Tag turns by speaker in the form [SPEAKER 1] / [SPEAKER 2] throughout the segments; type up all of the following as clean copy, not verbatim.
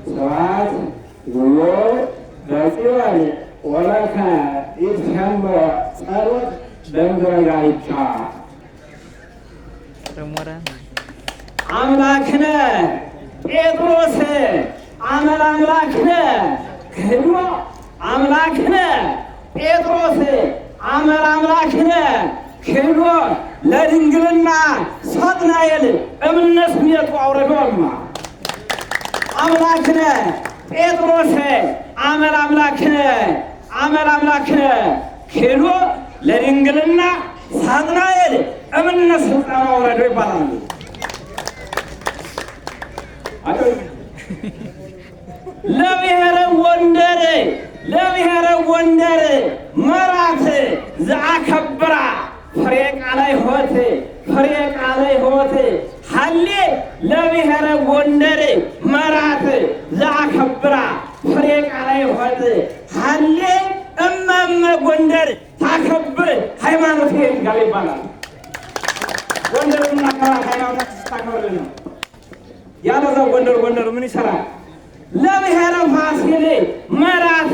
[SPEAKER 1] ساعات يقول بسيوان ولك يتهم صارت بمدرجة يتشاع أملاكنا إدروس عمل أملاكنا كدو أملاكنا إدروس عمل أملاكنا كدو لدنقلنا صدنا يلي أمن نسمية وعوردوما أملاكنا إدروس عمل أملاكنا كدو لدنقلنا صدنا يلي أمن نسمية وعوردوما ለብሔረ ወንደር መራት ዘአከብራ ፍሬ ቃለ ሕይወት ሀሌ ለብሔረ ወንደር መራት ዘአከብራ ፍሬ ቃለ ሕይወት ሀሌ እመመ ጎንደር ታከብር ሃይማኖት ጋር ይባላል። ጎንደርና ሃይማኖት ታከብር ነው። ያለዛው ጎንደር ምን ይሰራል? ለብሔረ ፋሲል መራት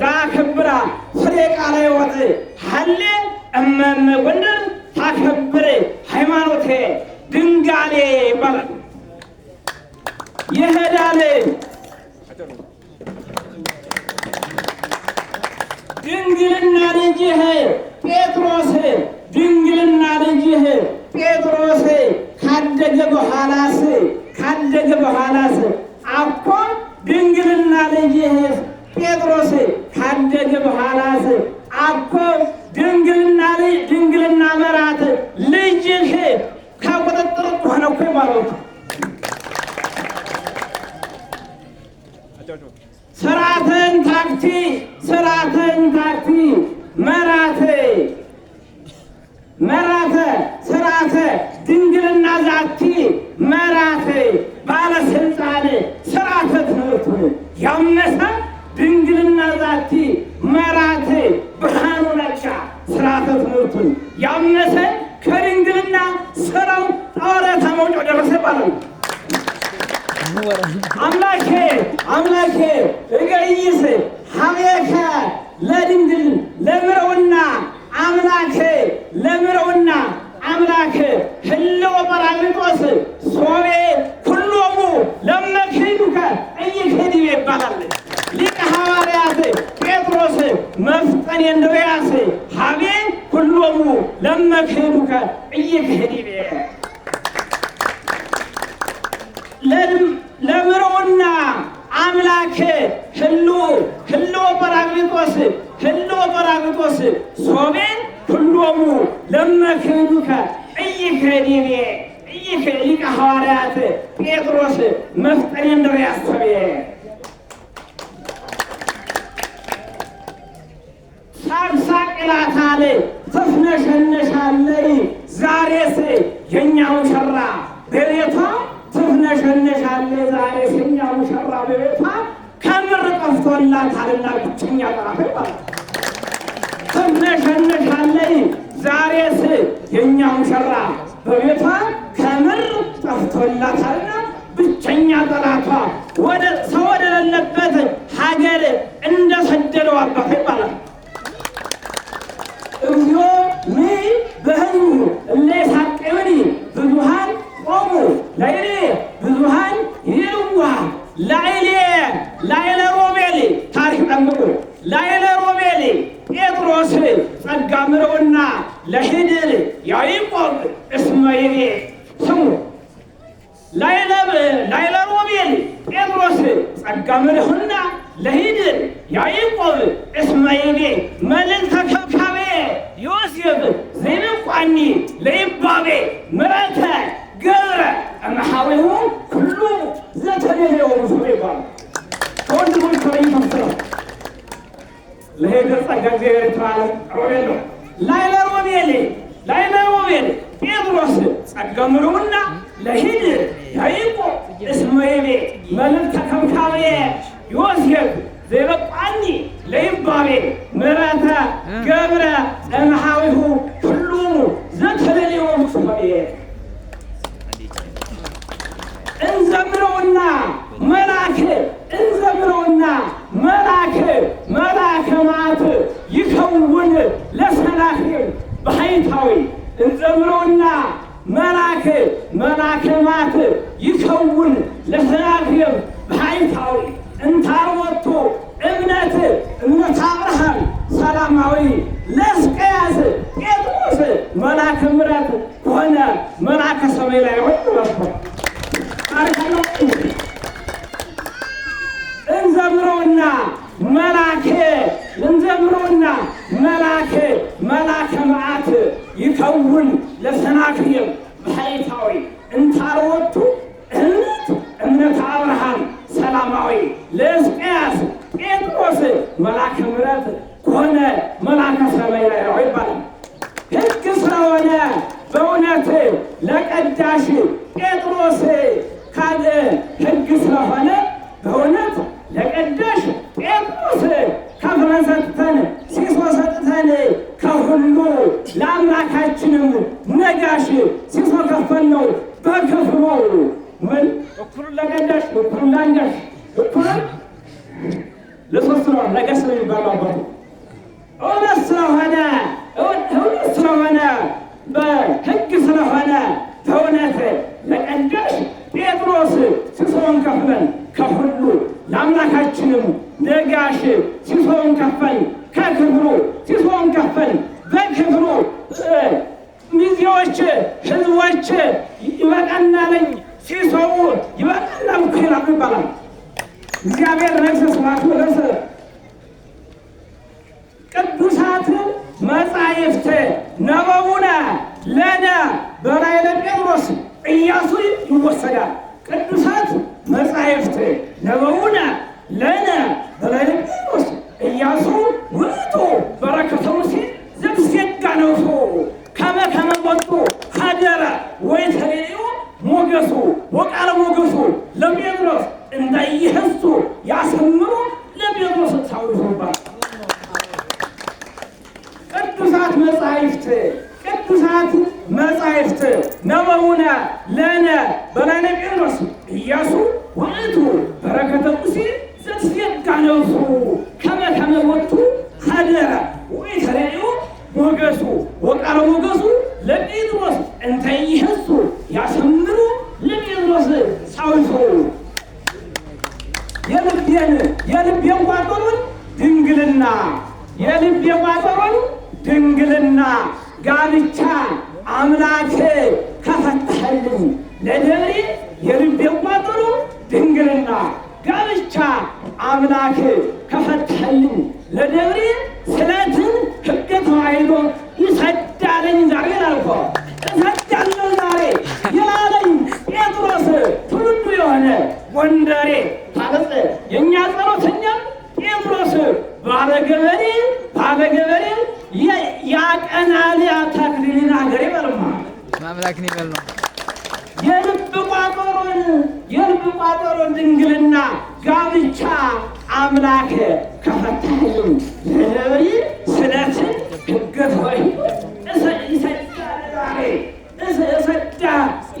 [SPEAKER 1] ዘአከብራ ፍሬ ቃለ ሕይወት ሀሌ እመመ ጎንደር ታከብር ሃይማኖቴ ድንጋሌ ይባላል። ይሄዳል ድንግልና ልጅህ ጴጥሮስ ካደገ በኋላስ አኮ ድንግልና ልጅህ ጴጥሮስ ካደገ በኋላስ አኮ ድንግልና መራት ልጅህ ከቁጥጥር ሆነ እኮ ማለት ነው። ስራተን ታክቲ መራተ ስራተ ድንግልና ዛቲ መራተ ባለስልጣን ስራተ ትምህርቱ ያመሰ ድንግልና ዛቲ መራተ ብርሃኑ ነጫ ስራተ ትምህርቱ ያመሰ ከድንግልና ስራው ጣወረታ መውጫው ደረሰ ባለው አምላኬ እገይስ ሀቤከ ለድንግል ለምረውና አምላክ ህልው ጰራቅሊጦስ ሶቤ ኩሎሙ ለመክሂዱከ ኢይክሂድ ይባላል። ሊቀ ሐዋርያት ጴጥሮስ መፍጠን እንድርያስ ሀቤ ኩሎሙ ለመክሂዱከ ኢይክሂድ ለምረውና አምላክ ህልው ጰራቅሊጦስ ሶቤ ኩሎሙ ለመክሂዱከ ኢይክሂድ ሊቀ ሐዋርያት ጴጥሮስ መፍጠን እንድርያስ ሶቤ ሳቅሳቅ ይላታል ትፍነሸነሻለይ ዛሬስ የኛ ሙሽራ በቤቷ ትፍነሸነሻለይ ዛሬስ የኛ ሙሽራ በቤቷ ከምር ጠፍቶላታልና ብቸኛ ጠላት ይባላል። ትፍነሸነሻለይ ዛሬስ የኛ ሙሽራ በቤቷ ከምር ጠፍቶላታልና ብቸኛ ጠላቷ ወደ ሰው ወደሌለበት ሀገር እንደሰደደው አባት ይባላል። እግዚኦ በህዝቡ እለ ይሳቅዩኒ ብዙኃን ቆሙ ላዕሌ ብዙኃን ይልዋ ላዕለ ሮቤል ታሪክ ጠብቁ ላዕለ ሮቤል ጴጥሮስ ጸጋ ምረውና ለሂድር ያዕቆብ እስመ ይቤ ስሙ ላዕለ ሮቤል ጴጥሮስ ጸጋ ምረውና ለሂድር ያዕቆብ እስመ ይቤ መልዕልተ ከብካቤ ዮሴፍ ዘይንቋኒ ለይባቤ ምረተ ገብረ እምኀቤሁ ኩሉ ዘተደለየ ሙሴ ይባላል። ከወንድሞች ከላይ ተምስለ ለሄድር ጸጋ እግዚአብሔር ተባለ ሮቤል ነው። ላዕለ ሮቤል ጴጥሮስ ጸጋ ምረውና ለሂድር ያዕቆብ እስመ ይቤ መልዕልተ ከብካቤ ዮሴፍ ዘይበቋኒ ለይባቤ ምረተ ገብረ እምኀቤሁ ኩሉ ዘተደለየ ሙሴ እንዘምረውና መልአክ እንዘምረውና መልአከ መዓት ይከውን ለሰናክሬም ባሕታዊ እንዘምረውና መልአከ መዓት ይከውን ለሰናክሬም ባሕታዊ እንታርወቱ እምነት አብርሃም ሰላማዊ ለሕዝቅያስ ጴጥሮስ መልአከ ምሕረት ሆነ መልአከ ሰማይ ላይ እንዘምረውና መልአከ መዓት ይከውን ለሰናክሬም ባሕታዊ እንታርወቱ እምነት አብርሃም ሰላማዊ ለሕዝቅያስ ጴጥሮስ መልአከ ምሕረት ሆነ መልአከ ሰማይ ላይ ይባላል። ሕግ ስለሆነ በእውነት ለቀዳሽ ጴጥሮስ ካለ ሕግ ስለሆነ በእውነት ለቀዳሽ ጴጥሮስ ከፍለን ሰጥተን ሲሶ ሰጥተን ከሁሉ ለአምላካችንም ነጋሽ ሲሶ ከፈልነው በክፍሉ ምን እኩሉን ለቀዳሽ እኩሉን ለአንጋሽ እኩሉን ለሶስት ነው ነገስ ነው የሚባለው አባቱ እውነት ስለሆነ በሕግ ስለሆነ በእውነት ለቀዳሽ ጴጥሮስ ሲሶውን ከፍለን ከሁሉ ለአምላካችንም ነጋሽ ሲሶውን ከፈል ከክብሩ ሲሶውን ከፈል በክብሩ ሚዜዎች ሕዝቦች ይበቃናለኝ ሲሶው ይበቃናል እኮ ይባላል። እግዚአብሔር ነግሠ ስብሐቱ ለእርሱ ቅዱሳት መጻሕፍት ነበቡነ ለነ በላዕለ ጴጥሮስ ኢያሱ ይወሰዳል። ቅዱሳት መጻሕፍት ነበቡነ ለነ በላዕለ ጴጥሮስ ኢያሱ ውእቱ በረከተ ሙሴ ዘእምሴጋ ነፍሶ ከመ ቦቱ ሀደረ ወይተሬዮ ሞገሱ ወቃለ ሞገሱ ለጴጥሮስ እንዳይህሱ ያሰምሩ ለጴጥሮስ ታውሩባል። ቅዱሳት መጻሕፍት ነበቡነ ለነ በላዕለ ጴጥሮስ ኢያሱ ውእቱ በረከተ ሙሴ ዘእምሴጋ ነፍሶ ከመ ቦቱ ሀደረ ወይተሬዮ ሞገሱ ወቃለ ሞገሱ ለጴጥሮስ እንዳይህሱ ያሰምሩ ለጴጥሮስ ታውሩ። የልቤን ቋጠሮን ድንግልና ጋብቻ አምላክ ከፈታህልኝ ለደብሬ የልቤን ቋጠሮ ድንግልና ጋብቻ አምላክ ከፈታህልኝ ለደብሬ ስለትን ሕገ ተዋሕዶ ይሰዳለኝ ዛሬ ላልኮ እሰዳለሁ ዛሬ ይላለኝ ጴጥሮስ ትውልዱ የሆነ ጎንደሬ ታለጸ የእኛ ጸሎተኛም ጴጥሮስ ባለገበሬ ያቀናል ያታክሊልን አገሬ በልማ
[SPEAKER 2] ማምላክን ይበል ነው።
[SPEAKER 1] የልብ ቋጠሮን ድንግልና ጋብቻ አምላክ ከፈታህልኝ ለደብሬ ስለትን ሕገ ተዋሕዶ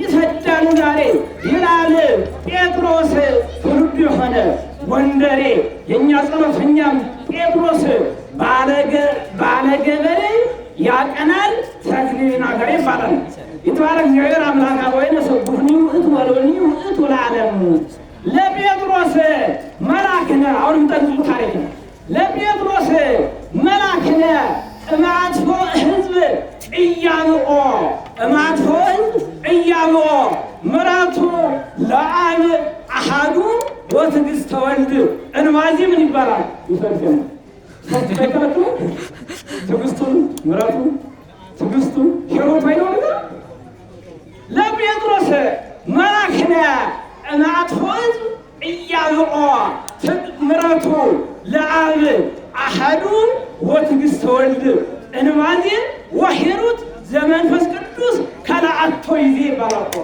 [SPEAKER 1] ይሰዳል ዛሬ ይላል ጴጥሮስ ትውልዱ የሆነ ጎንደሬ የእኛ ጸሎተኛም ጴጥሮስ ባለገበሬ ያቀናል ተክሊልን አገሬ ይባላል። ይትባረክ እግዚአብሔር አምላከ አበዊነ ስቡሕኒ ውእቱ ወልዑልኒ ውእቱ ለዓለሙ ለጴጥሮስ መልአክነ አሁንም ጠንቅቁ ታሪክ ነው። ለጴጥሮስ መልአክነ እማትፎ ሕዝብ እያብኦ ምሕረቱ ለአብ አሐዱ ወትዕግሥተ ወልድ እንባዚ ምን ይባላል? ይፈርደም ትዕግሥቱን ምሕረቱን ትዕግሥቱን ሂሩት አይኖርም። ለጴጥሮስ መልአክነ እማትፎ ሕዝብ እያብኦ ምሕረቱ ለአብ አሐዱ ወትዕግሥተ ወልድ እንባዚ ወሂሩት ዘመንፈስ ቅዱስ ከለአቶ ይዜ ይባላል።